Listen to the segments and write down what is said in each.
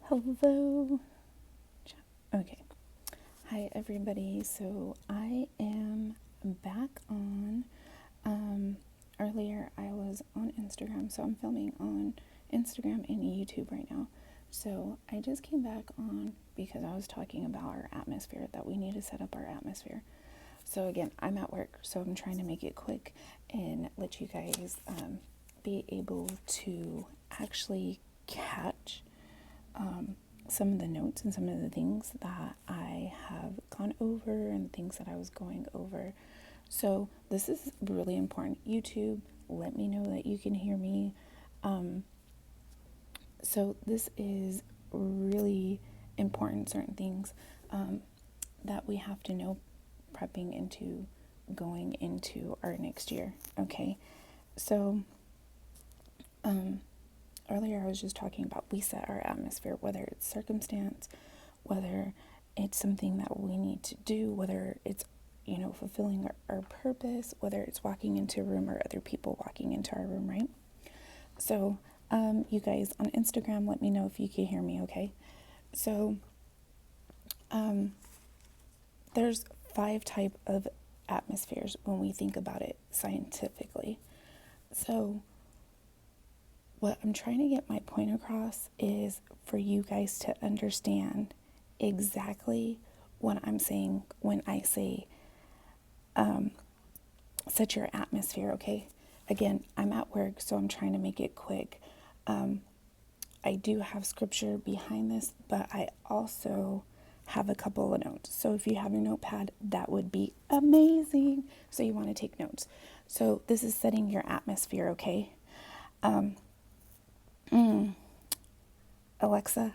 Hello. Okay. Hi, everybody. So I am back on. Earlier, I was on Instagram, so I'm filming on Instagram and YouTube right now. So I just came back on because I was talking about our atmosphere, that we need to set up our atmosphere. So again, I'm at work, so I'm trying to make it quick and let you guys be able to actually catch some of the notes and some of the things that I have gone over and things that I was going over. So this is really important. YouTube, let me know that you can hear me. So this is really important, certain things that we have to know prepping into going into our next year. Okay. So earlier I was just talking about we set our atmosphere, whether it's circumstance, whether it's something that we need to do, whether it's, fulfilling our purpose, whether it's walking into a room or other people walking into our room, right? So, you guys on Instagram, let me know if you can hear me, okay? So, there's 5 type of atmospheres when we think about it scientifically. So, what I'm trying to get my point across is for you guys to understand exactly what I'm saying when I say set your atmosphere, okay? Again, I'm at work, so I'm trying to make it quick. I do have scripture behind this, but I also have a couple of notes. So if you have your notepad, that would be amazing. So you want to take notes. So this is setting your atmosphere, okay? Alexa.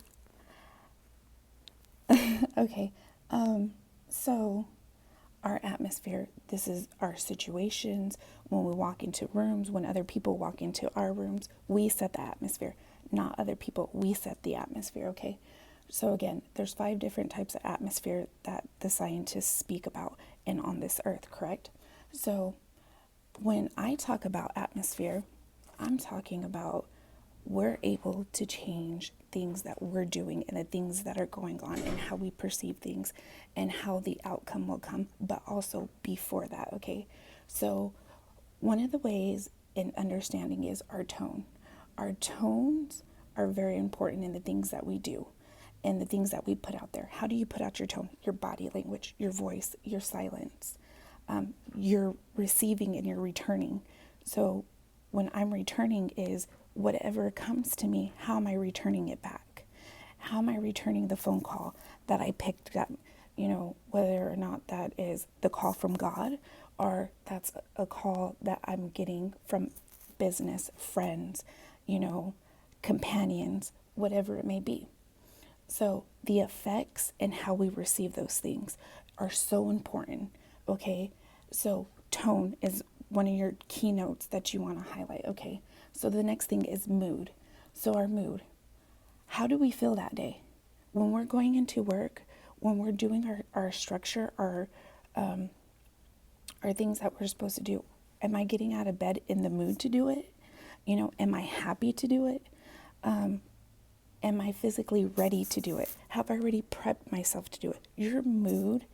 Okay. So our atmosphere, this is our situations. When we walk into rooms, when other people walk into our rooms, we set the atmosphere, not other people. We set the atmosphere, okay? So again, there's 5 different types of atmosphere that the scientists speak about and on this earth, correct? So when I talk about atmosphere, I'm talking about we're able to change things that we're doing and the things that are going on and how we perceive things and how the outcome will come, but also before that, okay? So one of the ways in understanding is our tone. Our tones are very important in the things that we do and the things that we put out there. How do you put out your tone? Your body language, your voice, your silence. You're receiving and you're returning. So when I'm returning is whatever comes to me, how am I returning it back? How am I returning the phone call that I picked up? Whether or not that is the call from God or that's a call that I'm getting from business, friends, companions, whatever it may be. So the effects and how we receive those things are so important, okay? So tone is one of your keynotes that you want to highlight, okay? So the next thing is mood. So our mood. How do we feel that day? When we're going into work, when we're doing our structure, our things that we're supposed to do, am I getting out of bed in the mood to do it? Am I happy to do it? Am I physically ready to do it? Have I already prepped myself to do it? Your mood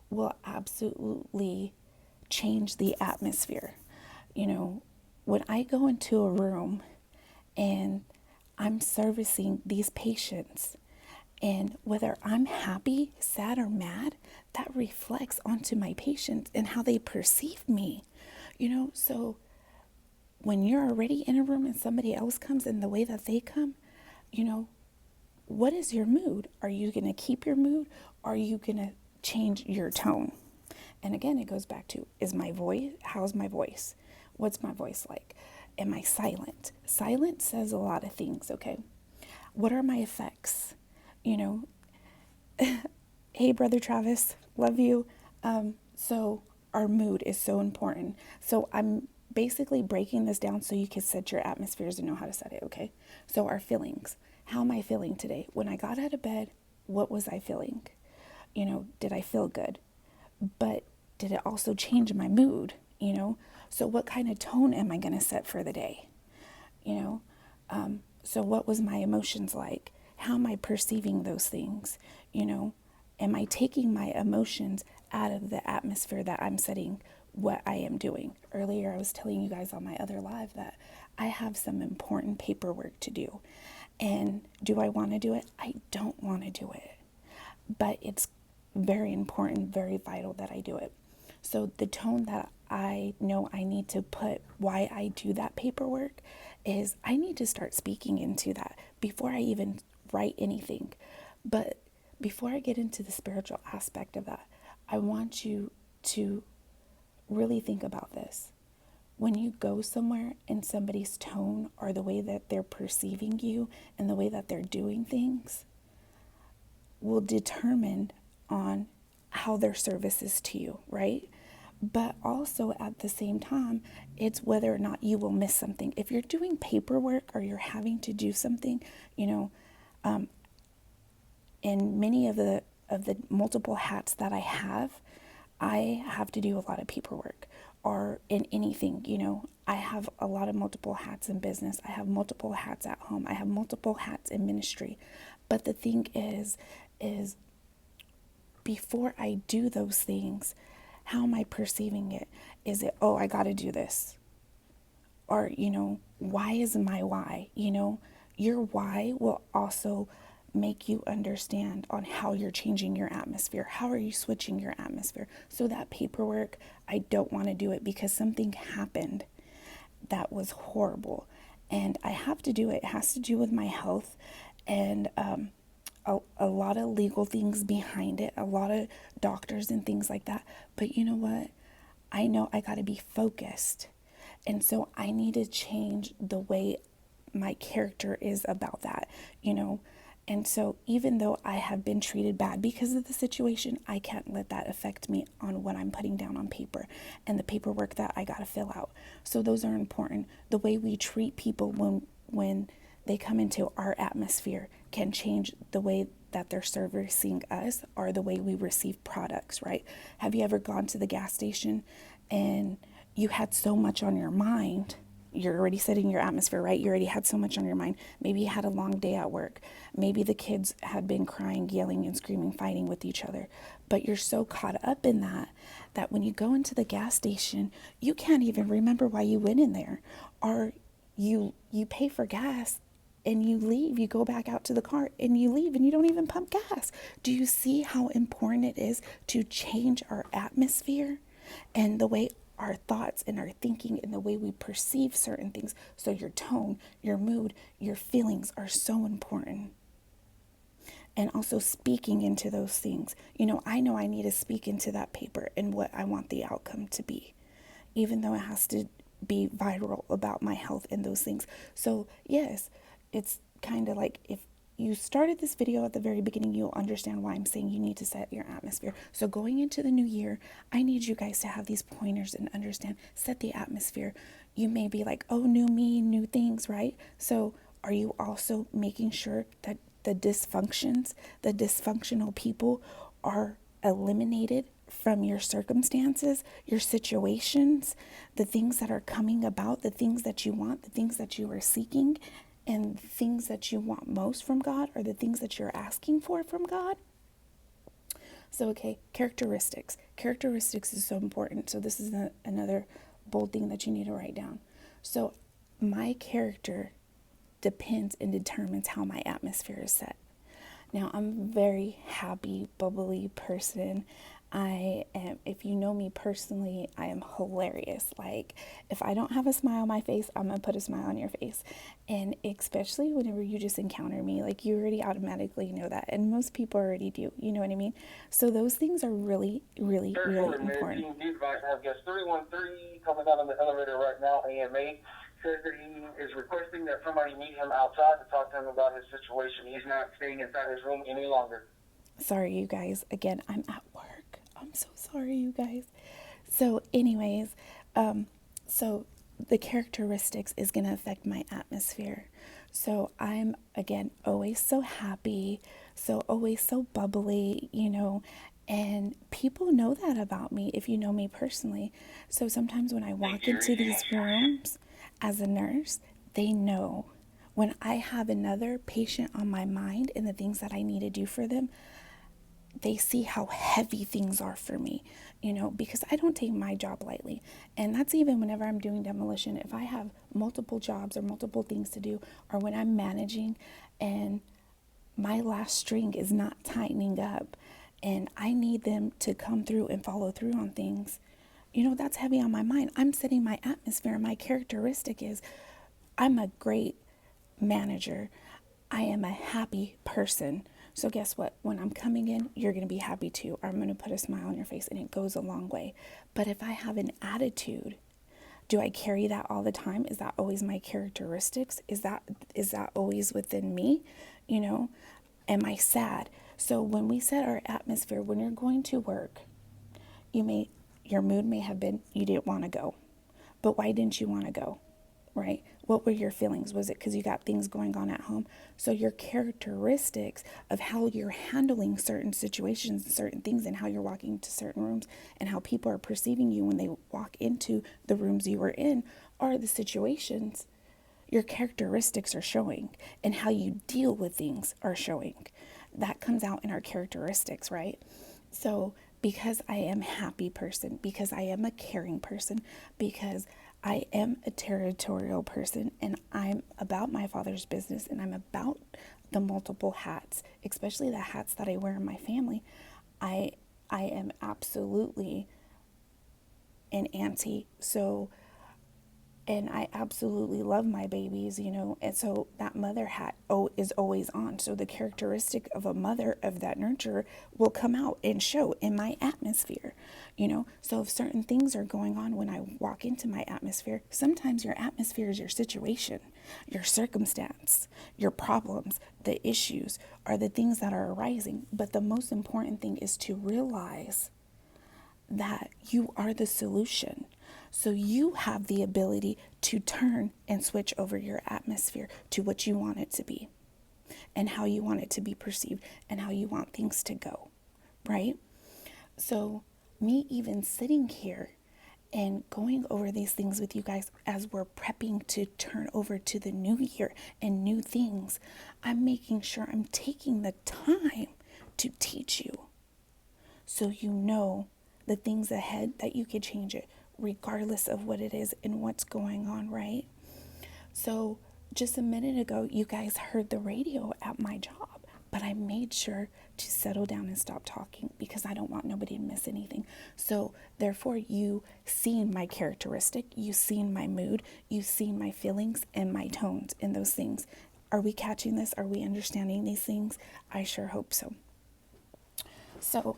will absolutely change the atmosphere. When I go into a room and I'm servicing these patients, and whether I'm happy, sad, or mad, that reflects onto my patients and how they perceive me. So when you're already in a room and somebody else comes and the way that they come, what is your mood? Are you going to keep your mood? Or are you going to change your tone? And again, it goes back to, how's my voice? What's my voice like? Am I silent? Silence says a lot of things, okay? What are my effects? Hey, Brother Travis, love you. So our mood is so important. So I'm basically breaking this down so you can set your atmospheres and know how to set it, okay? So our feelings. How am I feeling today? When I got out of bed, what was I feeling? Did I feel good? But did it also change my mood? So what kind of tone am I going to set for the day? So what was my emotions like? how am I perceiving those things? You know, am I taking my emotions out of the atmosphere that I'm setting what I am doing? Earlier, I was telling you guys on my other live that I have some important paperwork to do. And do I want to do it? I don't want to do it. But it's very important, very vital that I do it. So the tone that I know I need to put why I do that paperwork is I need to start speaking into that before I even write anything. But before I get into the spiritual aspect of that, I want you to really think about this. When you go somewhere and somebody's tone or the way that they're perceiving you and the way that they're doing things will determine on how their service is to you, right? But also at the same time, it's whether or not you will miss something. If you're doing paperwork or you're having to do something, you know, in many of the multiple hats that I have to do a lot of paperwork. Or in anything, you know, I have a lot of multiple hats in business. I have multiple hats at home. I have multiple hats in ministry. But the thing is before I do those things, how am I perceiving it? Is it, oh, I got to do this? Or, you know, why is my why? You know, your why will also make you understand on how you're changing your atmosphere. How are you switching your atmosphere? So that paperwork, I don't want to do it because something happened that was horrible. And I have to do it. It has to do with my health and a lot of legal things behind it, a lot of doctors and things like that. But you know what? I know I got to be focused. And so I need to change the way my character is about that, you know. And so even though I have been treated bad because of the situation, I can't let that affect me on what I'm putting down on paper and the paperwork that I got to fill out. So those are important. The way we treat people when they come into our atmosphere can change the way that they're servicing us or the way we receive products, right? Have you ever gone to the gas station and you had so much on your mind? You're already setting your atmosphere, right? You already had so much on your mind. Maybe you had a long day at work. Maybe the kids had been crying, yelling, and screaming, fighting with each other. But you're so caught up in that when you go into the gas station, you can't even remember why you went in there. Or you pay for gas and you leave. You go back out to the car and you leave and you don't even pump gas. Do you see how important it is to change our atmosphere and the way our thoughts and our thinking and the way we perceive certain things? So your tone, your mood, your feelings are so important. And also speaking into those things. You know I need to speak into that paper and what I want the outcome to be, even though it has to be viral about my health and those things. So yes, it's kind of like if you started this video at the very beginning, you'll understand why I'm saying you need to set your atmosphere. So going into the new year, I need you guys to have these pointers and understand, set the atmosphere. You may be like, oh, new me, new things, right? So are you also making sure that the dysfunctional people are eliminated from your circumstances, your situations, the things that are coming about, the things that you want, the things that you are seeking, and the things that you want most from God, or the things that you're asking for from God? So, okay, characteristics. Characteristics is so important. So this is another bold thing that you need to write down. So my character depends and determines how my atmosphere is set. Now, I'm a very happy, bubbly person. I am, if you know me personally, I am hilarious. Like, if I don't have a smile on my face, I'm going to put a smile on your face. And especially whenever you just encounter me, like, you already automatically know that. And most people already do. You know what I mean? So those things are really, really, really important. I've got 3130 coming down on the elevator right now, AMA. Says that he is requesting that somebody meet him outside to talk to him about his situation. He's not staying inside his room any longer. Sorry, you guys. Again, I'm at work. I'm so sorry, you guys. So anyways, so the characteristics is going to affect my atmosphere. So I'm, again, always so happy, so always so bubbly, you know, and people know that about me if you know me personally. So sometimes when I walk into these rooms as a nurse, they know When I have another patient on my mind and the things that I need to do for them, they see how heavy things are for me, because I don't take my job lightly. And that's even whenever I'm doing demolition. If I have multiple jobs or multiple things to do, or when I'm managing and my last string is not tightening up and I need them to come through and follow through on things, that's heavy on my mind. I'm setting my atmosphere. My characteristic is I'm a great manager. I am a happy person. So guess what? When I'm coming in, you're going to be happy too. Or I'm going to put a smile on your face, and it goes a long way. But if I have an attitude, do I carry that all the time? Is that always my characteristics? Is that always within me? You know, am I sad? So when we set our atmosphere, when you're going to work, your mood may have been you didn't want to go. But why didn't you want to go? Right? What were your feelings? Was it because you got things going on at home? So your characteristics of how you're handling certain situations, certain things, and how you're walking to certain rooms, and how people are perceiving you when they walk into the rooms you were in, are the situations your characteristics are showing, and how you deal with things are showing. That comes out in our characteristics, right? So because I am a happy person, because I am a caring person, because I am a territorial person, and I'm about my Father's business, and I'm about the multiple hats, especially the hats that I wear in my family, I I am absolutely an auntie. So, and I absolutely love my babies, and so that mother hat is always on. So the characteristic of a mother, of that nurturer, will come out and show in my atmosphere. So if certain things are going on when I walk into my atmosphere, sometimes your atmosphere is your situation, your circumstance, your problems, the issues are the things that are arising. But the most important thing is to realize that you are the solution. So you have the ability to turn and switch over your atmosphere to what you want it to be, and how you want it to be perceived, and how you want things to go, right? So me even sitting here and going over these things with you guys as we're prepping to turn over to the new year and new things, I'm making sure I'm taking the time to teach you, so the things ahead, that you could change it regardless of what it is and what's going on, right? So just a minute ago, you guys heard the radio at my job, but I made sure to settle down and stop talking because I don't want nobody to miss anything. So therefore, you seen my characteristic, you seen my mood, you seen my feelings and my tones in those things. Are we catching this? Are we understanding these things? I sure hope so. So,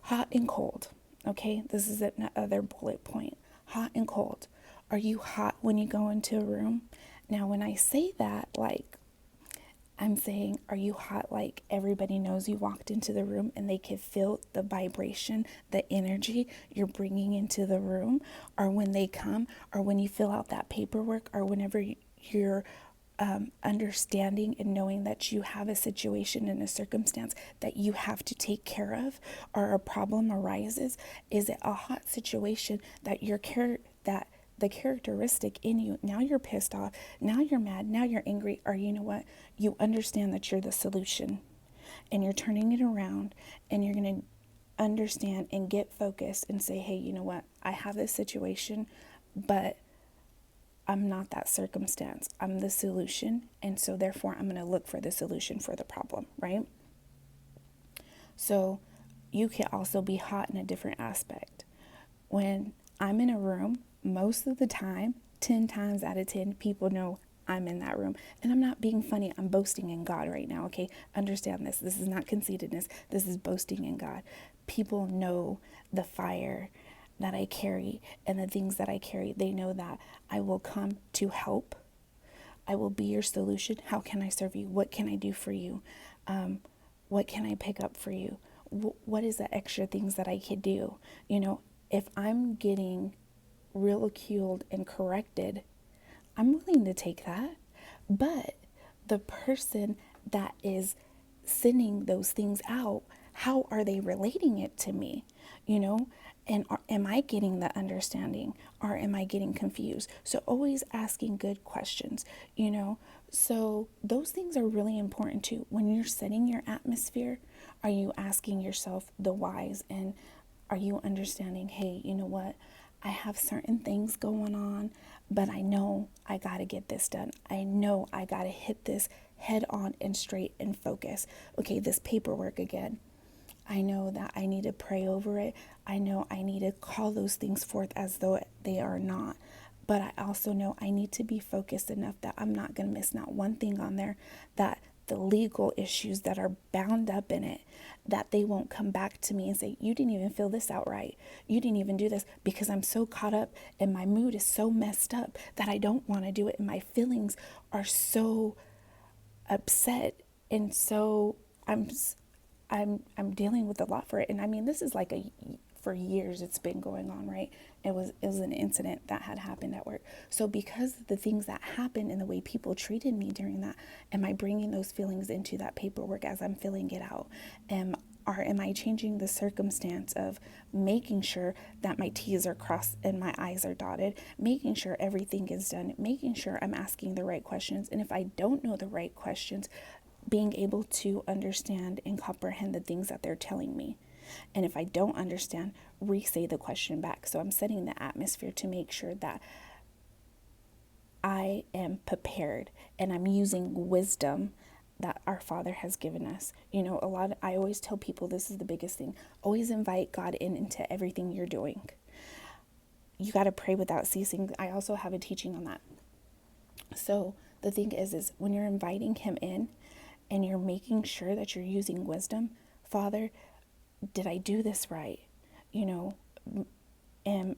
hot and cold. Okay, this is another bullet point. Hot and cold. Are you hot when you go into a room? Now, when I say that, I'm saying, are you hot like everybody knows you walked into the room and they can feel the vibration, the energy you're bringing into the room? Or when they come, or when you fill out that paperwork, or whenever you're understanding and knowing that you have a situation and a circumstance that you have to take care of, or a problem arises? Is it a hot situation that that the characteristic in you, now you're pissed off, now you're mad, now you're angry, or you know what, you understand that you're the solution, and you're turning it around, and you're going to understand and get focused and say, hey, you know what, I have this situation, but I'm not that circumstance. I'm the solution. And so therefore, I'm going to look for the solution for the problem, right? So you can also be hot in a different aspect. When I'm in a room, most of the time, 10 times out of 10, people know I'm in that room. And I'm not being funny. I'm boasting in God right now, okay? Understand this. This is not conceitedness. This is boasting in God. People know the fire that I carry and the things that I carry. They know that I will come to help. I will be your solution. How can I serve you? What can I do for you? What can I pick up for you? What is the extra things that I could do? If I'm getting ridiculed and corrected, I'm willing to take that. But the person that is sending those things out, how are they relating it to me? And am I getting the understanding, or am I getting confused? So always asking good questions, you know? So those things are really important too. When you're setting your atmosphere, are you asking yourself the whys, and are you understanding, hey, you know what? I have certain things going on, but I know I got to get this done. I know I got to hit this head on and straight and focus. Okay, this paperwork again. I know that I need to pray over it. I know I need to call those things forth as though they are not. But I also know I need to be focused enough that I'm not going to miss not one thing on there, that the legal issues that are bound up in it, that they won't come back to me and say, you didn't even fill this out right. You didn't even do this, because I'm so caught up and my mood is so messed up that I don't want to do it. And my feelings are so upset. And so I'm dealing with a lot for it. And I mean, this is like for years it's been going on, right? It was an incident that had happened at work. So because of the things that happened and the way people treated me during that, am I bringing those feelings into that paperwork as I'm filling it out? Or am I changing the circumstance of making sure that my T's are crossed and my I's are dotted, making sure everything is done, making sure I'm asking the right questions? And if I don't know the right questions, being able to understand and comprehend the things that they're telling me. And if I don't understand, re-say the question back. So I'm setting the atmosphere to make sure that I am prepared and I'm using wisdom that our Father has given us. You know, I always tell people, this is the biggest thing. Always invite God into everything you're doing. You got to pray without ceasing. I also have a teaching on that. So the thing is when you're inviting him in and you're making sure that you're using wisdom, Father, did I do this right? You know, am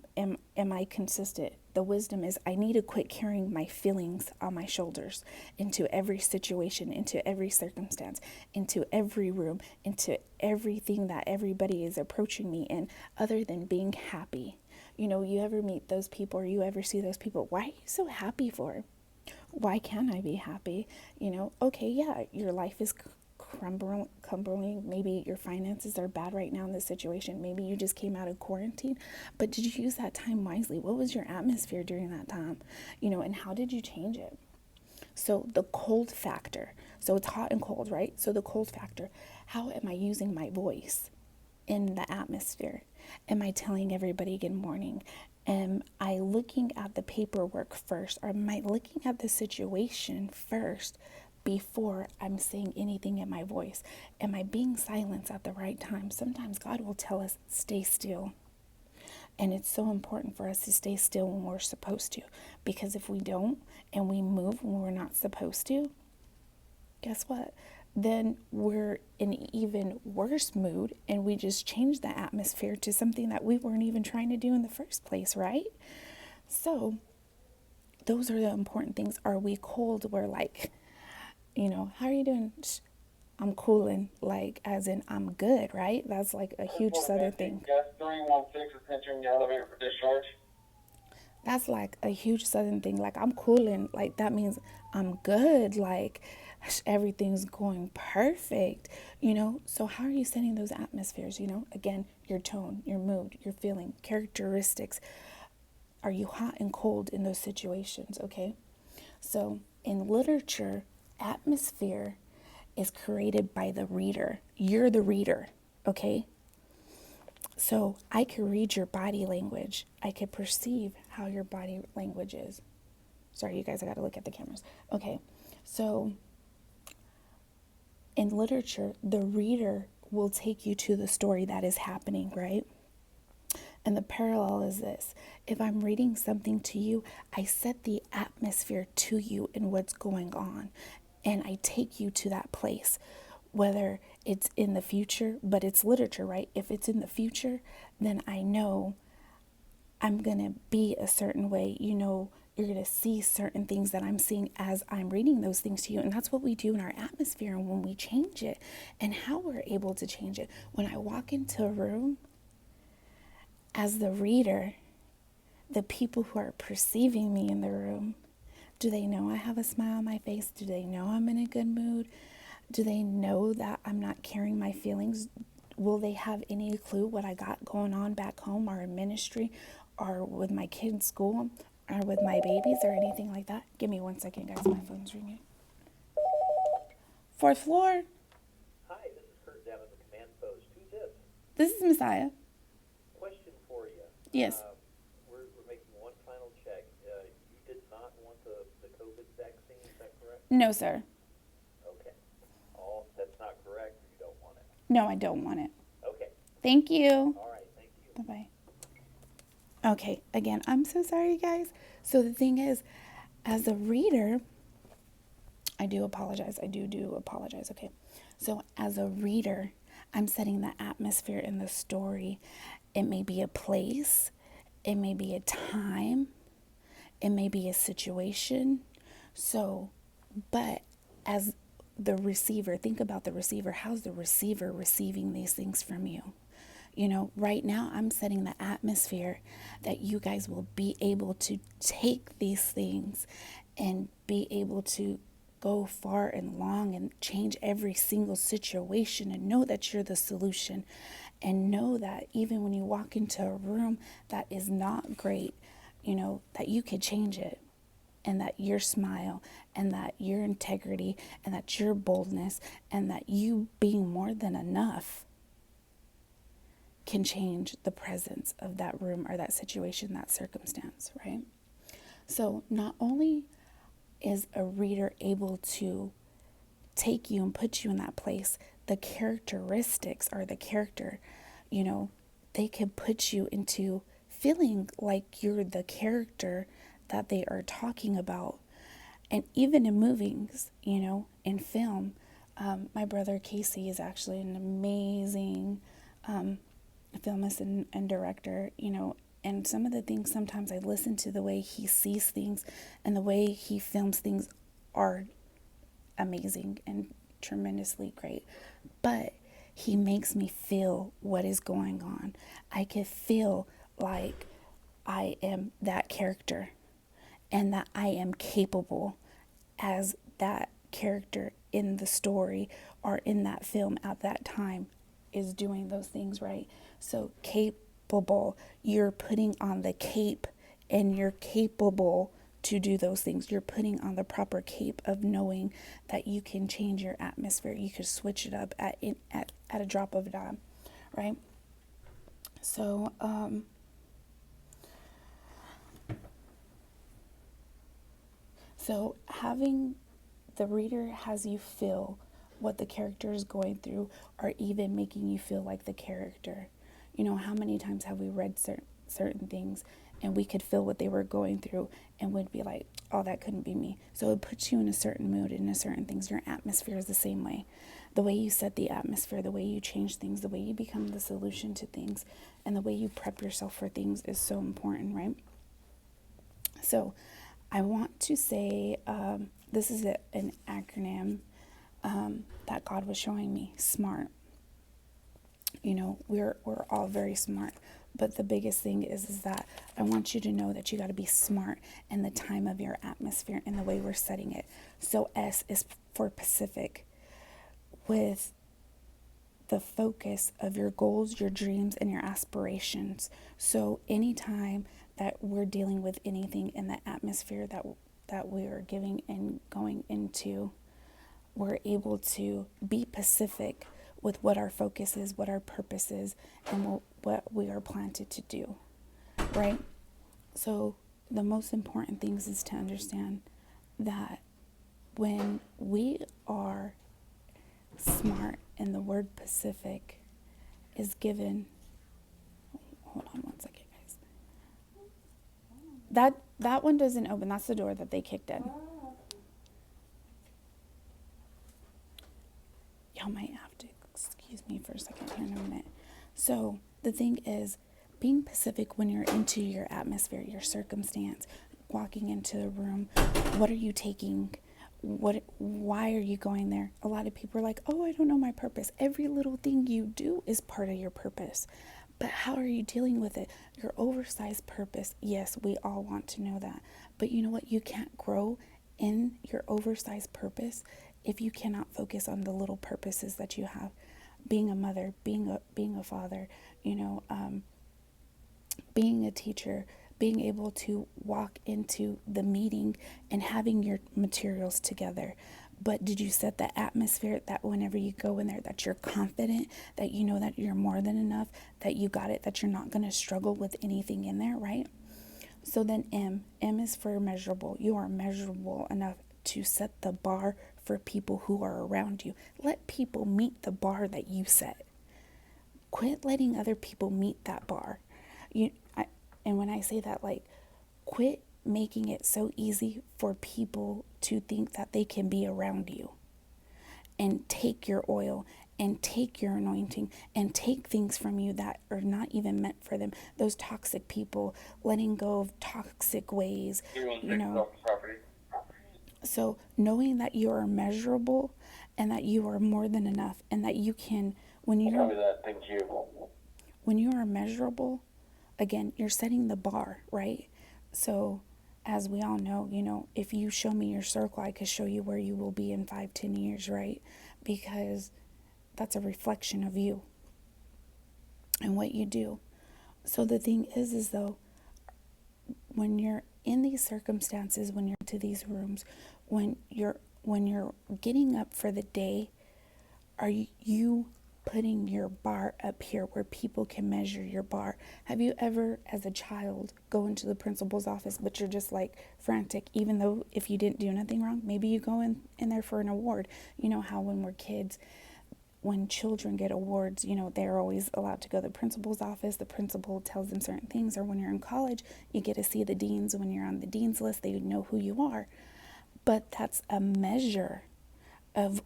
I consistent? The wisdom is I need to quit carrying my feelings on my shoulders into every situation, into every circumstance, into every room, into everything that everybody is approaching me in, other than being happy. You know, you ever meet those people, or you ever see those people, why are you so happy for? Why can't I be happy? You know, okay, yeah, your life is crumbling. Maybe your finances are bad right now in this situation. Maybe you just came out of quarantine, but did you use that time wisely? What was your atmosphere during that time? You know, and how did you change it? So the cold factor. So it's hot and cold, right? So the cold factor. How am I using my voice in the atmosphere? Am I telling everybody good morning? Am I looking at the paperwork first? Or am I looking at the situation first before I'm saying anything in my voice? Am I being silenced at the right time? Sometimes God will tell us, stay still. And it's so important for us to stay still when we're supposed to. Because if we don't and we move when we're not supposed to, guess what? Then we're in an even worse mood, and we just change the atmosphere to something that we weren't even trying to do in the first place, right? So those are the important things. Are we cold? We're like, you know, how are you doing? I'm cooling, like as in I'm good, right? That's like a huge Southern thing. Yes, 316 is entering the elevator for discharge. That's like a huge Southern thing. Like I'm cooling, like that means I'm good, like everything's going perfect, you know? So how are you setting those atmospheres, you know? Again, your tone, your mood, your feeling, characteristics. Are you hot and cold in those situations, okay? So in literature, atmosphere is created by the reader. You're the reader, okay? So I could read your body language. I could perceive how your body language is. Sorry, you guys, I got to look at the cameras. Okay, so in literature, the reader will take you to the story that is happening, right? And the parallel is this. If I'm reading something to you, I set the atmosphere to you and what's going on. And I take you to that place, whether it's in the future, but it's literature, right? If it's in the future, then I know I'm going to be a certain way. You know, you're going to see certain things that I'm seeing as I'm reading those things to you. And that's what we do in our atmosphere, and when we change it, and how we're able to change it. When I walk into a room, as the reader, the people who are perceiving me in the room, do they know I have a smile on my face? Do they know I'm in a good mood? Do they know that I'm not carrying my feelings will they have any clue what I got going on back home or in ministry or with my kids' school or with my babies or anything like that? Give me 1 second, guys. My phone's ringing. Fourth floor. Hi, this is Kurt down at the command post. Who's this? This is Messiah. Question for you. Yes. We're making one final check. You did not want the COVID vaccine, is that correct? No, sir. Okay. Oh, that's not correct, or you don't want it? No, I don't want it. Okay. Thank you. All right, thank you. Bye-bye. Okay, again, I'm so sorry, guys. So the thing is, as a reader, I do apologize. I do apologize, okay? So as a reader, I'm setting the atmosphere in the story. It may be a place. It may be a time. It may be a situation. So, but as the receiver, think about the receiver. How's the receiver receiving these things from you? You know, right now I'm setting the atmosphere that you guys will be able to take these things and be able to go far and long and change every single situation and know that you're the solution, and know that even when you walk into a room that is not great, you know, that you could change it, and that your smile and that your integrity and that your boldness and that you being more than enough can change the presence of that room or that situation, that circumstance, right? So not only is a reader able to take you and put you in that place, the characteristics or the character, you know, they can put you into feeling like you're the character that they are talking about. And even in movies, you know, in film, my brother Casey is actually an amazing filmist and director, you know, and some of the things sometimes I listen to the way he sees things and the way he films things are amazing and tremendously great. But he makes me feel what is going on. I can feel like I am that character and that I am capable as that character in the story or in that film at that time is doing those things, right? So capable, you're putting on the cape and you're capable to do those things. You're putting on the proper cape of knowing that you can change your atmosphere. You could switch it up at a drop of a dime, right? So, having the reader has you feel what the character is going through, or even making you feel like the character. You know, how many times have we read certain things and we could feel what they were going through and would be like, oh, that couldn't be me. So it puts you in a certain mood and in certain things. Your atmosphere is the same way. The way you set the atmosphere, the way you change things, the way you become the solution to things, and the way you prep yourself for things is so important, right? So I want to say, this is an acronym that God was showing me, SMART. You know, we're all very smart, but the biggest thing is that I want you to know that you got to be smart in the time of your atmosphere and the way we're setting it. So S is for Pacific, with the focus of your goals, your dreams, and your aspirations. So anytime that we're dealing with anything in the atmosphere that we are giving and going into, we're able to be Pacific with what our focus is, what our purpose is, and what we are planted to do, right? So the most important things is to understand that when we are smart and the word Pacific is given, hold on 1 second, guys. That one doesn't open. That's the door that they kicked in. Y'all might have to excuse me for a second here in a minute. So the thing is, being Pacific when you're into your atmosphere, your circumstance, walking into the room, what are you taking? Why are you going there? A lot of people are like, oh, I don't know my purpose. Every little thing you do is part of your purpose. But how are you dealing with it? Your oversized purpose, yes, we all want to know that. But you know what? You can't grow in your oversized purpose if you cannot focus on the little purposes that you have. being a mother, being a father, you know, being a teacher, being able to walk into the meeting and having your materials together. But did you set the atmosphere that whenever you go in there, that you're confident, that you know that you're more than enough, that you got it, that you're not going to struggle with anything in there, right? So then M is for measurable. You are measurable enough to set the bar for people who are around you. Let people meet the bar that you set. Quit letting other people meet that bar. You, I, and when I say that, like, quit making it so easy for people to think that they can be around you and take your oil and take your anointing and take things from you that are not even meant for them. Those toxic people, letting go of toxic ways, you know. So knowing that you are measurable and that you are more than enough and that you can, when you're, Thank you. when you are measurable, again, you're setting the bar, right? So as we all know, you know, if you show me your circle, I could show you where you will be in 5-10 years, right? Because that's a reflection of you and what you do. So the thing is though, when you're in these circumstances, when you're to these rooms, when you're getting up for the day, are you putting your bar up here where people can measure your bar? Have you ever, as a child, go into the principal's office, but you're just like frantic, even though if you didn't do nothing wrong, maybe you go in there for an award. You know how when we're kids, when children get awards, you know, they're always allowed to go to the principal's office. The principal tells them certain things. Or when you're in college, you get to see the deans. When you're on the dean's list, they know who you are. But that's a measure of,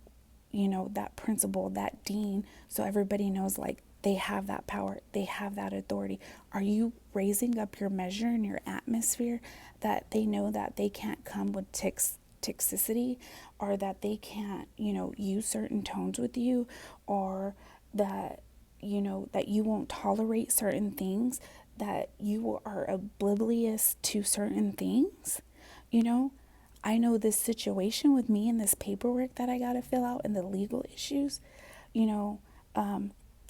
you know, that principal, that dean. So everybody knows, like, they have that power. They have that authority. Are you raising up your measure in your atmosphere that they know that they can't come with toxicity, or that they can't, you know, use certain tones with you, or that, you know, that you won't tolerate certain things, that you are oblivious to certain things, you know? I know this situation with me and this paperwork that I got to fill out and the legal issues, you know,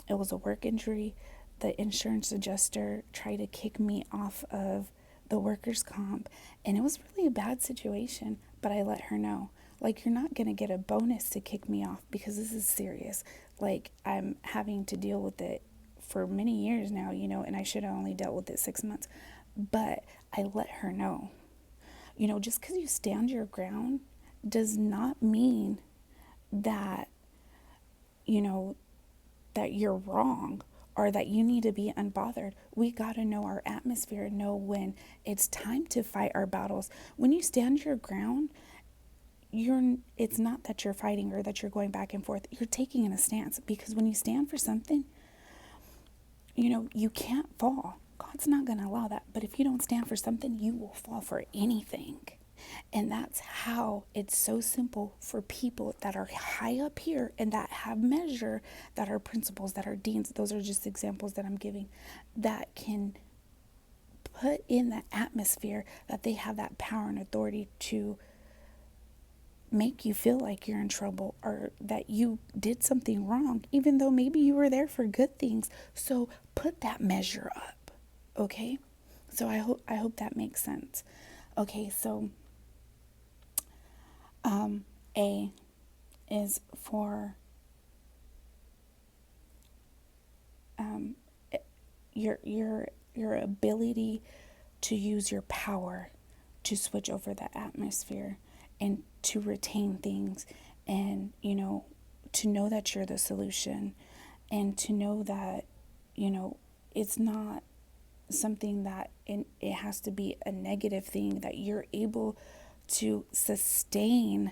it was a work injury. The insurance adjuster tried to kick me off of the workers' comp, and it was really a bad situation, but I let her know, like, you're not going to get a bonus to kick me off because this is serious. Like, I'm having to deal with it for many years now, you know, and I should have only dealt with it 6 months, but I let her know. You know, just because you stand your ground does not mean that, you know, that you're wrong or that you need to be unbothered. We got to know our atmosphere, know when it's time to fight our battles. When you stand your ground, it's not that you're fighting or that you're going back and forth. You're taking a stance, because when you stand for something, you know, you can't fall. God's not going to allow that. But if you don't stand for something, you will fall for anything. And that's how it's so simple for people that are high up here and that have measure, that are principals, that are deans. Those are just examples that I'm giving, that can put in the atmosphere that they have that power and authority to make you feel like you're in trouble or that you did something wrong, even though maybe you were there for good things. So put that measure up, okay? So I hope that makes sense. Okay, so A is for your ability to use your power to switch over the atmosphere and to retain things, and, you know, to know that you're the solution, and to know that, you know, it's not something that it has to be a negative thing, that you're able to sustain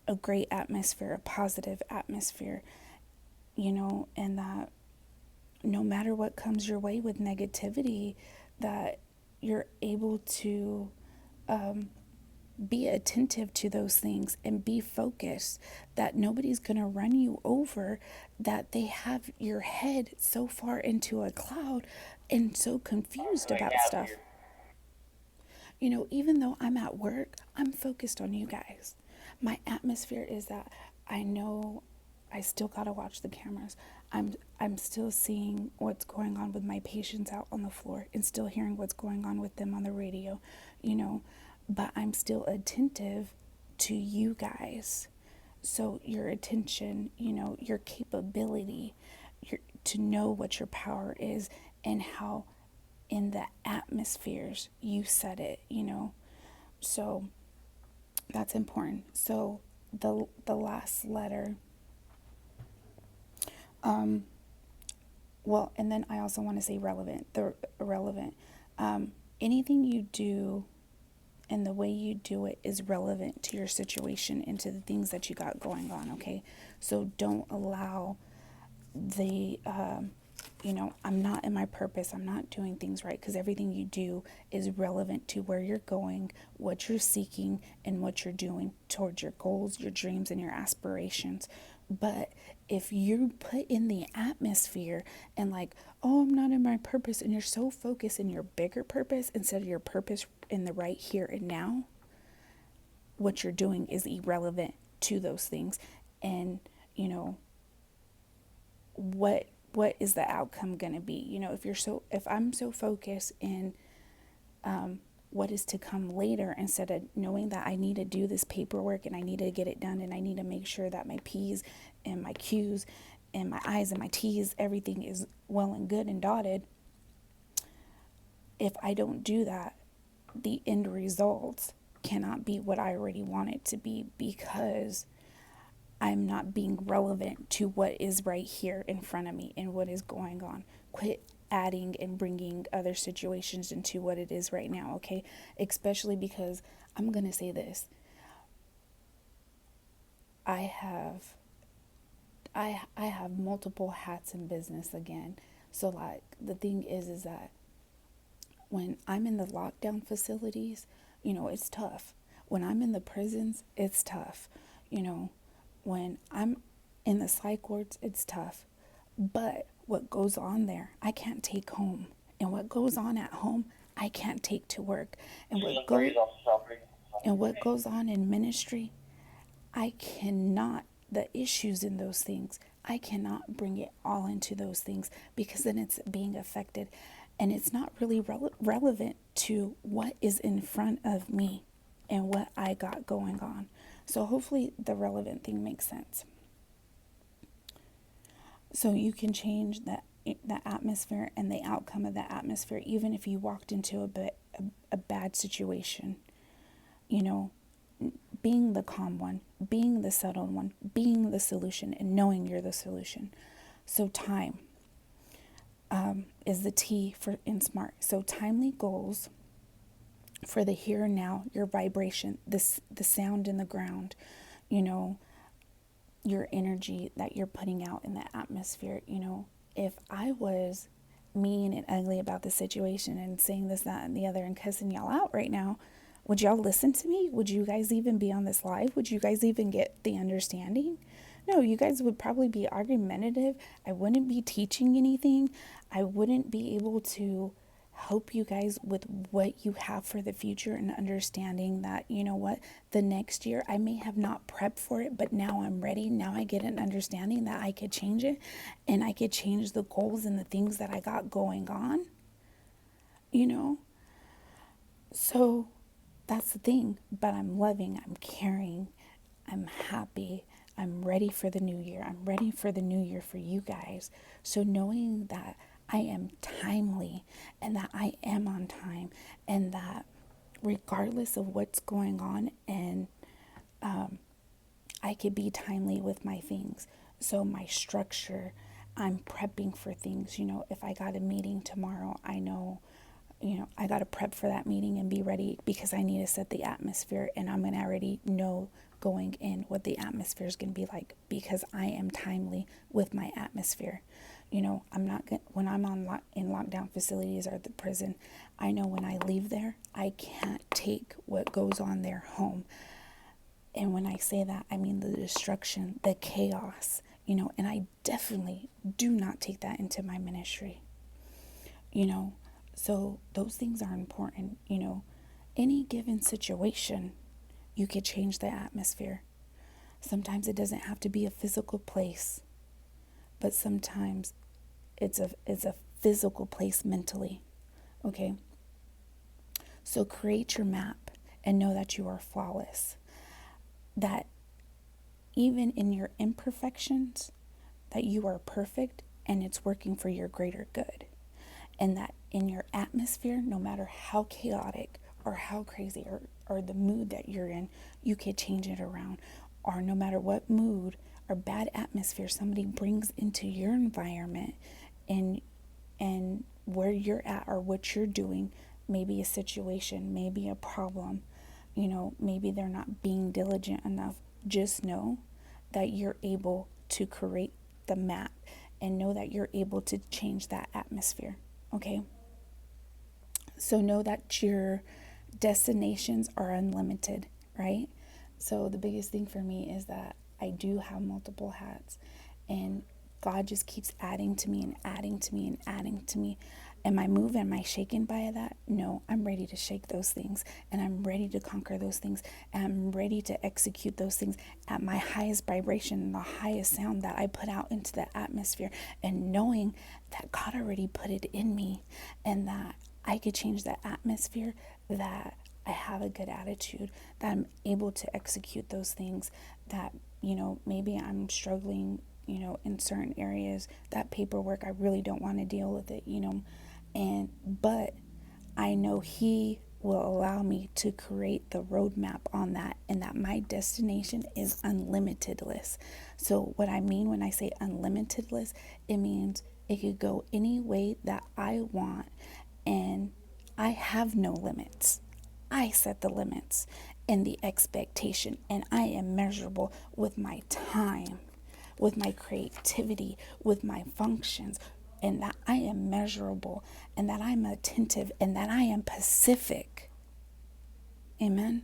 a great atmosphere, a positive atmosphere, you know, and that no matter what comes your way with negativity, that you're able to be attentive to those things and be focused, that nobody's going to run you over, that they have your head so far into a cloud and so confused about stuff. You know, even though I'm at work, I'm focused on you guys. My atmosphere is that I know I still gotta watch the cameras. I'm still seeing what's going on with my patients out on the floor and still hearing what's going on with them on the radio, you know, but I'm still attentive to you guys. So your attention, you know, your capability, to know what your power is and how in the atmospheres you set it, you know. So that's important. So the last letter, well, and then I also want to say relevant. The relevant, anything you do and the way you do it is relevant to your situation and to the things that you got going on. Okay, so don't allow the you know, I'm not in my purpose, I'm not doing things right, because everything you do is relevant to where you're going, what you're seeking, and what you're doing towards your goals, your dreams, and your aspirations. But if you put in the atmosphere and like, oh, I'm not in my purpose, and you're so focused in your bigger purpose instead of your purpose in the right here and now, what you're doing is irrelevant to those things. And you know, what is the outcome going to be? You know, if I'm so focused in what is to come later, instead of knowing that I need to do this paperwork and I need to get it done and I need to make sure that my P's and my Q's and my I's and my T's, everything is well and good and dotted. If I don't do that, the end results cannot be what I already want it to be, because I'm not being relevant to what is right here in front of me and what is going on. Quit adding and bringing other situations into what it is right now, okay? Especially because I'm going to say this. I have multiple hats in business again. So like the thing is that when I'm in the lockdown facilities, you know, it's tough. When I'm in the prisons, it's tough. You know, when I'm in the psych wards, it's tough. But what goes on there, I can't take home. And what goes on at home, I can't take to work. And what goes on in ministry, I cannot, the issues in those things, I cannot bring it all into those things, because then it's being affected and it's not really relevant to what is in front of me and what I got going on. So hopefully the relevant thing makes sense. So you can change the atmosphere and the outcome of the atmosphere, even if you walked into a bad situation. You know, being the calm one, being the settled one, being the solution, and knowing you're the solution. So time is the T for in SMART. So timely goals for the here and now, your vibration, the sound in the ground, you know, your energy that you're putting out in the atmosphere. You know, if I was mean and ugly about the situation and saying this, that, and the other and cussing y'all out right now, would y'all listen to me? Would you guys even be on this live? Would you guys even get the understanding? No, you guys would probably be argumentative. I wouldn't be teaching anything. I wouldn't be able to help you guys with what you have for the future, and understanding that, you know what, the next year I may have not prepped for it, but now I'm ready. Now I get an understanding that I could change it, and I could change the goals and the things that I got going on, you know? So that's the thing. But I'm loving, I'm caring, I'm happy, I'm ready for the new year. I'm ready for the new year for you guys. So knowing that I am timely and that I am on time, and that regardless of what's going on, and I could be timely with my things. So my structure, I'm prepping for things. You know, if I got a meeting tomorrow, I know, you know, I got to prep for that meeting and be ready, because I need to set the atmosphere, and I'm going to already know going in what the atmosphere is going to be like, because I am timely with my atmosphere. You know, I'm not going, when I'm in lockdown facilities or the prison, I know when I leave there, I can't take what goes on there home. And when I say that, I mean the destruction, the chaos, you know, and I definitely do not take that into my ministry, you know. So those things are important. You know, any given situation, you could change the atmosphere. Sometimes it doesn't have to be a physical place, but sometimes it's a physical place mentally. Okay? So create your map and know that you are flawless. That even in your imperfections, that you are perfect and it's working for your greater good. And that in your atmosphere, no matter how chaotic or how crazy or the mood that you're in, you can change it around. Or no matter what mood or bad atmosphere somebody brings into your environment and where you're at or what you're doing, maybe a situation, maybe a problem, maybe they're not being diligent enough. Just know that you're able to create the map and know that you're able to change that atmosphere. Okay? So know that your destinations are unlimited, right? So the biggest thing for me is that I do have multiple hats, and God just keeps adding to me and adding to me and adding to me. Am I moved? Am I shaken by that? No, I'm ready to shake those things, and I'm ready to conquer those things, and I'm ready to execute those things at my highest vibration and the highest sound that I put out into the atmosphere, and knowing that God already put it in me and that I could change the atmosphere, that I have a good attitude, that I'm able to execute those things, that, maybe I'm struggling, in certain areas, that paperwork, I really don't want to deal with it, but I know He will allow me to create the roadmap on that, and that my destination is unlimitedless. So what I mean when I say unlimitedless, it means it could go any way that I want, and I have no limits. I set the limits and the expectation, and I am measurable with my time, with my creativity, with my functions, and that I am measurable, and that I'm attentive, and that I am pacific. Amen.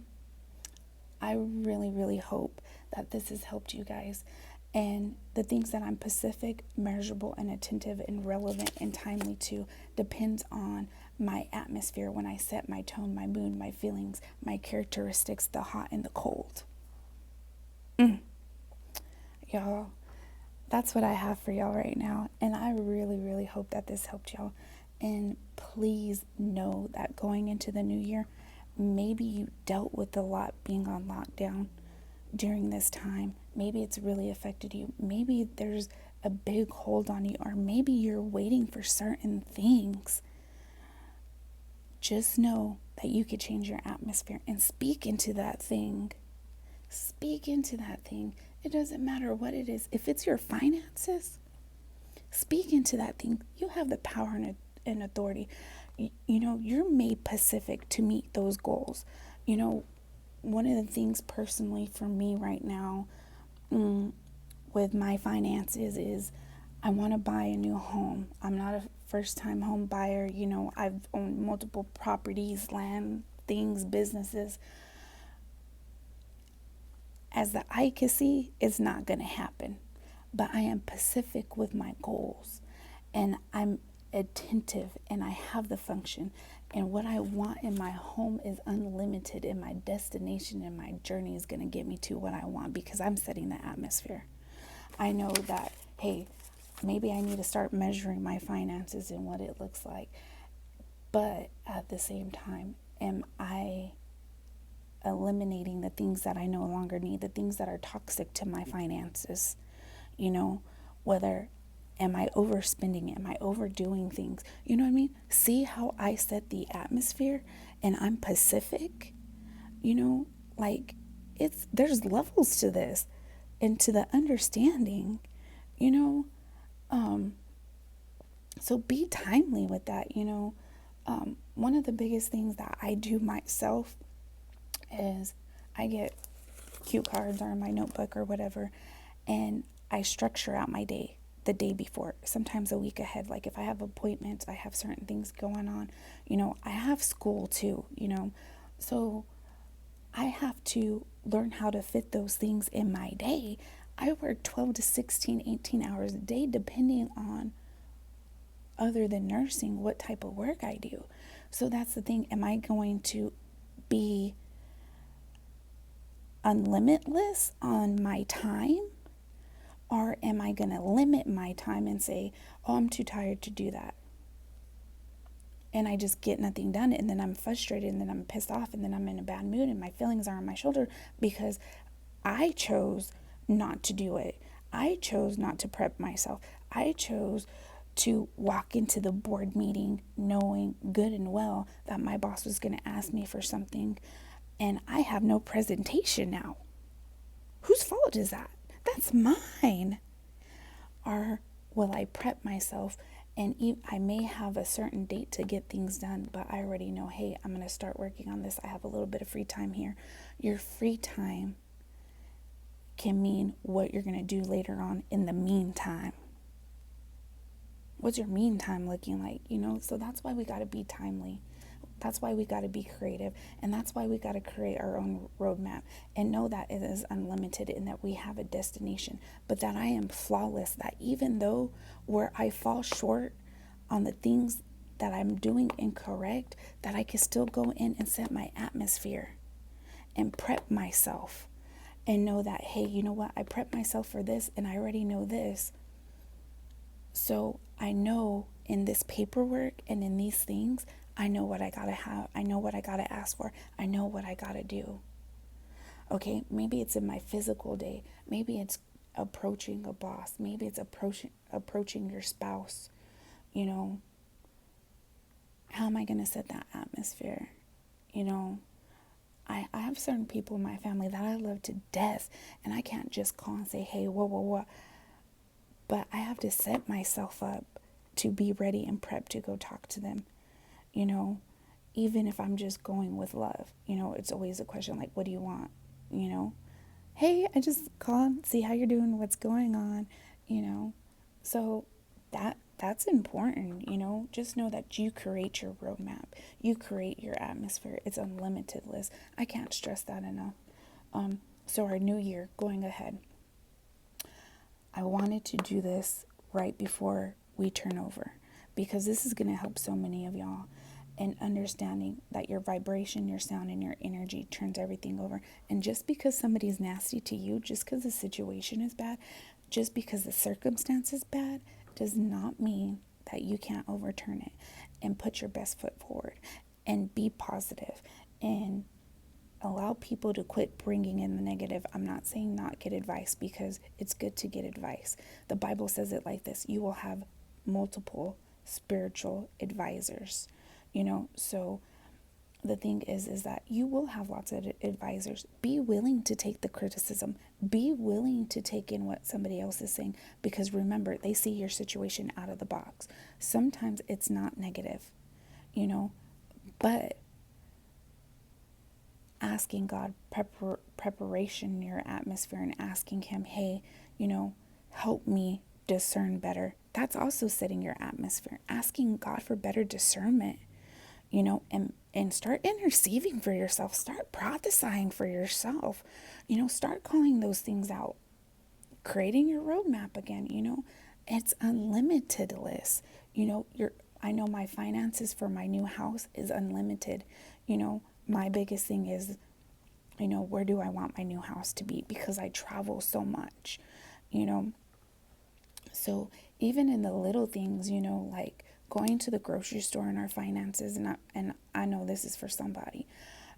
I really, really hope that this has helped you guys. And the things that I'm pacific, measurable, and attentive, and relevant and timely to depends on my atmosphere when I set my tone, my mood, my feelings, my characteristics, the hot and the cold. Y'all, that's what I have for y'all right now. And I really, really hope that this helped y'all. And please know that going into the new year, maybe you dealt with a lot being on lockdown during this time. Maybe it's really affected you. Maybe there's a big hold on you, or maybe you're waiting for certain things. Just know that you could change your atmosphere and speak into that thing. Speak into that thing. It doesn't matter what it is. If it's your finances, speak into that thing. You have the power and authority. You're made pacific to meet those goals. One of the things personally for me right now, with my finances is I want to buy a new home. I'm not a first-time home buyer. I've owned multiple properties, land, things, businesses. As the eye can see, it's not going to happen. But I am pacific with my goals, and I'm attentive, and I have the function. And what I want in my home is unlimited, and my destination and my journey is going to get me to what I want because I'm setting the atmosphere. I know that, hey, maybe I need to start measuring my finances and what it looks like. But at the same time, am I eliminating the things that I no longer need, the things that are toxic to my finances? Whether am I overspending? Am I overdoing things? You know what I mean? See how I set the atmosphere and I'm pacific? There's levels to this and to the understanding, so be timely with that. One of the biggest things that I do myself is I get cue cards or in my notebook or whatever, and I structure out my day the day before, sometimes a week ahead. Like if I have appointments, I have certain things going on, I have school too, so I have to learn how to fit those things in my day. I work 12 to 16, 18 hours a day, depending on, other than nursing, what type of work I do. So that's the thing. Am I going to be unlimitless on my time? Or am I going to limit my time and say, oh, I'm too tired to do that? And I just get nothing done. And then I'm frustrated, and then I'm pissed off, and then I'm in a bad mood, and my feelings are on my shoulder because I chose not to do it. I chose not to prep myself. I chose to walk into the board meeting knowing good and well that my boss was going to ask me for something, and I have no presentation now. Whose fault is that? That's mine. Or will I prep myself, and I may have a certain date to get things done, but I already know, hey, I'm going to start working on this. I have a little bit of free time here. Your free time can mean what you're going to do later on in the meantime. What's your meantime looking like? So that's why we got to be timely. That's why we got to be creative. And that's why we got to create our own roadmap and know that it is unlimited and that we have a destination, but that I am flawless, that even though where I fall short on the things that I'm doing incorrect, that I can still go in and set my atmosphere and prep myself and know that, hey, you know what? I prepped myself for this and I already know this. So I know in this paperwork and in these things, I know what I gotta have. I know what I gotta ask for. I know what I gotta do. Okay, maybe it's in my physical day. Maybe it's approaching a boss. Maybe it's approaching your spouse. How am I gonna set that atmosphere? I have certain people in my family that I love to death, and I can't just call and say, hey, whoa. But I have to set myself up to be ready and prepped to go talk to them. Even if I'm just going with love, it's always a question like, what do you want? Hey, I just call, see how you're doing, what's going on, so that's important, just know that you create your roadmap, you create your atmosphere. It's unlimited. I can't stress that enough. So our new year going ahead, I wanted to do this right before we turn over, because this is going to help so many of y'all in understanding that your vibration, your sound, and your energy turns everything over. And just because somebody's nasty to you, just because the situation is bad, just because the circumstance is bad, does not mean that you can't overturn it and put your best foot forward and be positive and allow people to quit bringing in the negative. I'm not saying not get advice, because it's good to get advice. The Bible says it like this: you will have multiple spiritual advisors. So the thing is that you will have lots of advisors. Be willing to take the criticism. Be willing to take in what somebody else is saying, because remember, they see your situation out of the box. Sometimes it's not negative, but asking God preparation in your atmosphere and asking him, hey, help me discern better. That's also setting your atmosphere. Asking God for better discernment, and start interceding for yourself. Start prophesying for yourself. Start calling those things out. Creating your roadmap again, it's unlimited. I know my finances for my new house is unlimited. My biggest thing is, where do I want my new house to be? Because I travel so much, So even in the little things, like going to the grocery store in our finances, and I know this is for somebody,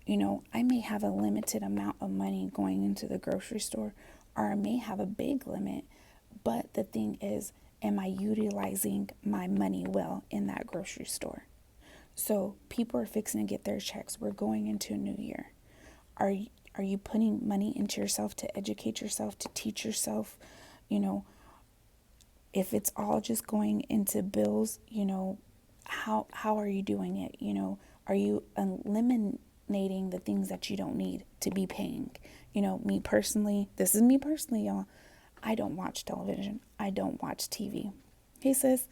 I may have a limited amount of money going into the grocery store, or I may have a big limit, but the thing is, am I utilizing my money well in that grocery store? So people are fixing to get their checks. We're going into a new year. Are you putting money into yourself to educate yourself, to teach yourself? If it's all just going into bills, how are you doing it? Are you eliminating the things that you don't need to be paying? Me personally, this is me personally, y'all. I don't watch television. I don't watch TV. Hey, sis,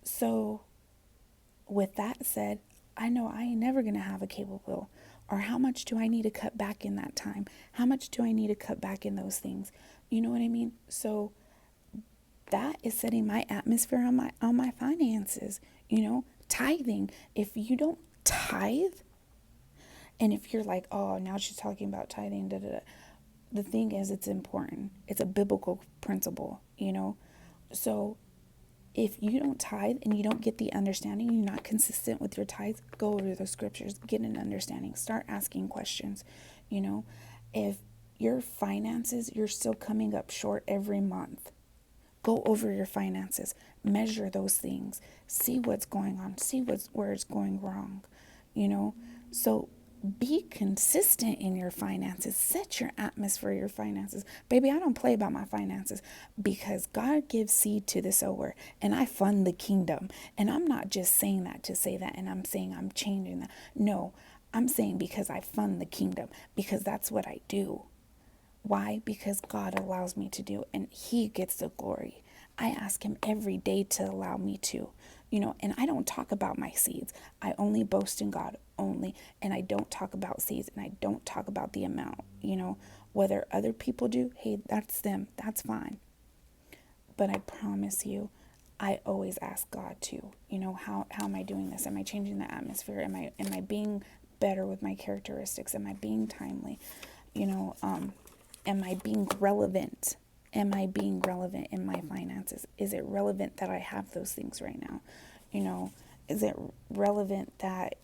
so with that said, I know I ain't never going to have a cable bill. Or how much do I need to cut back in that time? How much do I need to cut back in those things? You know what I mean? So that is setting my atmosphere on my finances. Tithing. If you don't tithe And if you're like, oh, now she's talking about tithing, da da da. The thing is, it's important. It's a biblical principle, So if you don't tithe and you don't get the understanding, you're not consistent with your tithes, go over the scriptures, get an understanding, start asking questions. If your finances, you're still coming up short every month, go over your finances, measure those things, see what's going on, see where it's going wrong, So be consistent in your finances. Set your atmosphere for your finances. Baby, I don't play about my finances because God gives seed to the sower and I fund the kingdom. And I'm not just saying that to say that and I'm saying I'm changing that. No, I'm saying because I fund the kingdom, because that's what I do. Why? Because God allows me to do, and He gets the glory. I ask Him every day to allow me to, and I don't talk about my seeds. I only boast in God only, and I don't talk about seeds, and I don't talk about the amount, whether other people do, hey, that's them, that's fine. But I promise you, I always ask God to, how am I doing this? Am I changing the atmosphere? Am I being better with my characteristics? Am I being timely? Am I being relevant? Am I being relevant in my finances? Is it relevant that I have those things right now? Is it relevant that,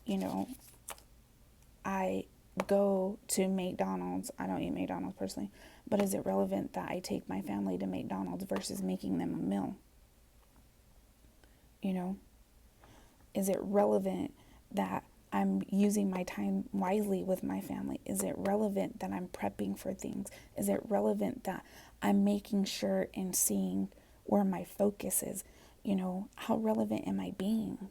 I go to McDonald's? I don't eat McDonald's personally, but is it relevant that I take my family to McDonald's versus making them a meal? Is it relevant that I'm using my time wisely with my family? Is it relevant that I'm prepping for things? Is it relevant that I'm making sure and seeing where my focus is? How relevant am I being?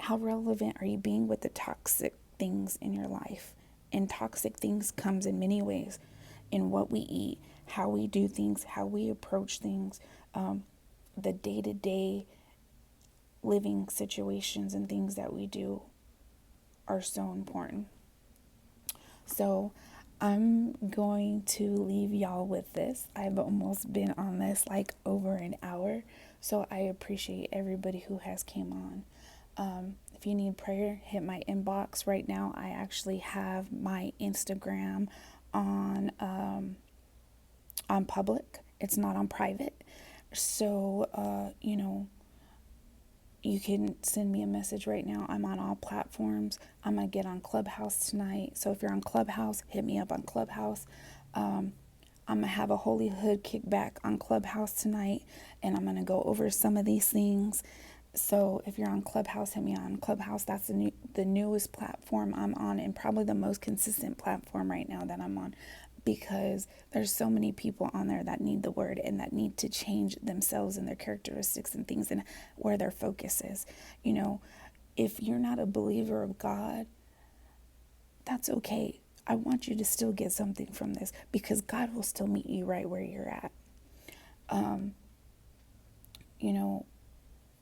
How relevant are you being with the toxic things in your life? And toxic things comes in many ways, in what we eat, how we do things, how we approach things, the day-to-day living situations and things that we do are so important. So I'm going to leave y'all with this. I've almost been on this like over an hour, so I appreciate everybody who has came on. If you need prayer, hit my inbox right now. I actually have my Instagram on public. It's not on private. So you can send me a message right now. I'm on all platforms. I'm going to get on Clubhouse tonight. So if you're on Clubhouse, hit me up on Clubhouse. I'm going to have a Holy Hood kickback on Clubhouse tonight, and I'm going to go over some of these things. So if you're on Clubhouse, hit me on Clubhouse. That's the newest platform I'm on, and probably the most consistent platform right now that I'm on, because there's so many people on there that need the word and that need to change themselves and their characteristics and things and where their focus is. If you're not a believer of God, that's okay. I want you to still get something from this, because God will still meet you right where you're at.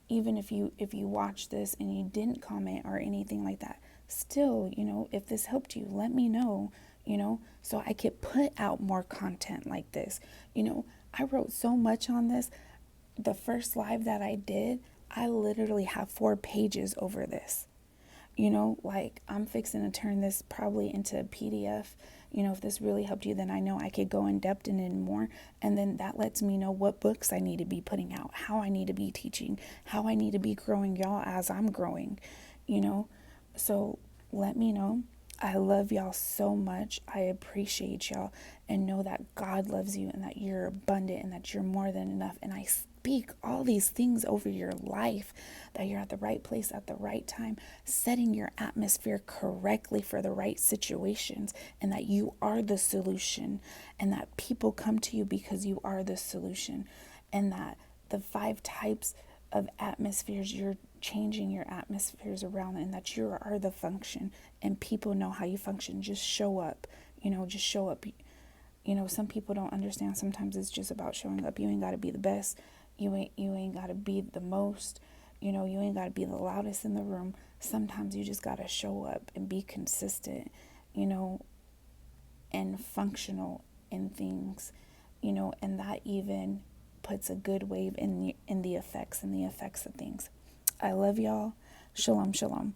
Even if you watch this and you didn't comment or anything like that, still, if this helped you, let me know, so I could put out more content like this. I wrote so much on this. The first live that I did, I literally have 4 pages over this. Like I'm fixing to turn this probably into a PDF. If this really helped you, then I know I could go in depth in it more. And then that lets me know what books I need to be putting out, how I need to be teaching, how I need to be growing y'all as I'm growing, So let me know. I love y'all so much. I appreciate y'all, and know that God loves you and that you're abundant and that you're more than enough. And I speak all these things over your life, that you're at the right place at the right time, setting your atmosphere correctly for the right situations, and that you are the solution, and that people come to you because you are the solution, and that the 5 types of atmospheres, you're changing your atmospheres around, and that you are the function, and people know how you function. Just show up, just show up. Some people don't understand. Sometimes it's just about showing up. You ain't got to be the best. You ain't got to be the most. You ain't got to be the loudest in the room. Sometimes you just got to show up and be consistent, and functional in things, and that even puts a good wave in the effects of things. I love y'all. Shalom, shalom.